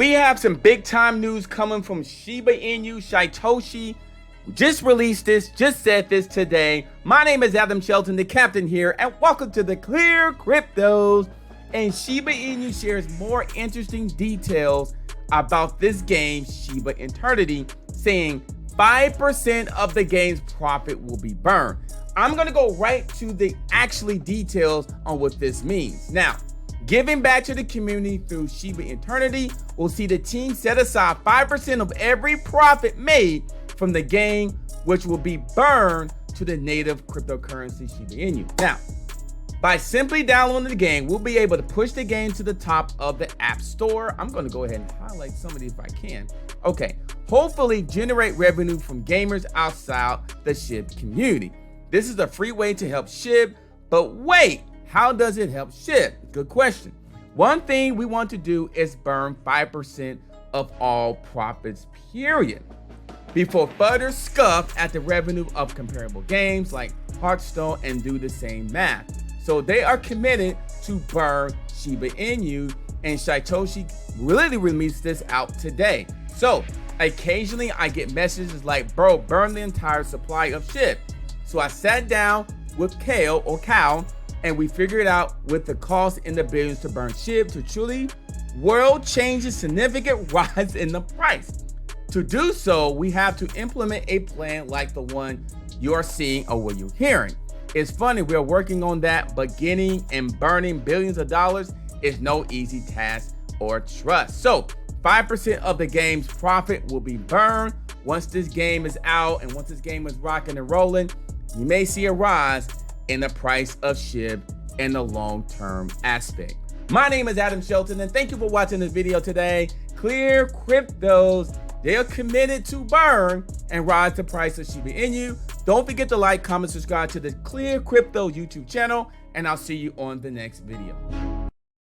We have some big time news coming from Shiba Inu. Satoshi just released this, just said this today. My name is Adam Shelton, the captain here, and welcome to the ClearCryptos. And Shiba Inu shares more interesting details about this game, Shiba Eternity, saying 5% of the game's profit will be burned. I'm gonna go right to the details on what this means. Now, giving back to the community through Shiba Eternity will see the team set aside 5% of every profit made from the game, which will be burned to the native cryptocurrency Shiba Inu. Now, by simply downloading the game, we'll be able to push the game to the top of the App Store. I'm going to go ahead and highlight some of these if I can. Okay, hopefully generate revenue from gamers outside the SHIB community. This is a free way to help SHIB, but wait, how does it help SHIB? Good question. One thing we want to do is burn 5% of all profits, period, before further scuff at the revenue of comparable games like Hearthstone and do the same math. So they are committed to burn Shiba Inu, and Satoshi really released this out today. So occasionally I get messages like, bro, burn the entire supply of SHIB. So I sat down with Cal, and we figured out with the cost in the billions to burn SHIB to truly world changes significant rise in the price. To do so, we have to implement a plan like the one you're seeing or what you're hearing. It's funny, we're working on that, but getting and burning billions of dollars is no easy task or trust. So 5% of the game's profit will be burned once this game is out, and once this game is rocking and rolling, you may see a rise in the price of SHIB in the long-term aspect. My name is Adam Shelton, and thank you for watching this video today. ClearCryptos, they are committed to burn and rise the price of Shiba Inu. Don't forget to like, comment, subscribe to the ClearCryptos YouTube channel, and I'll see you on the next video.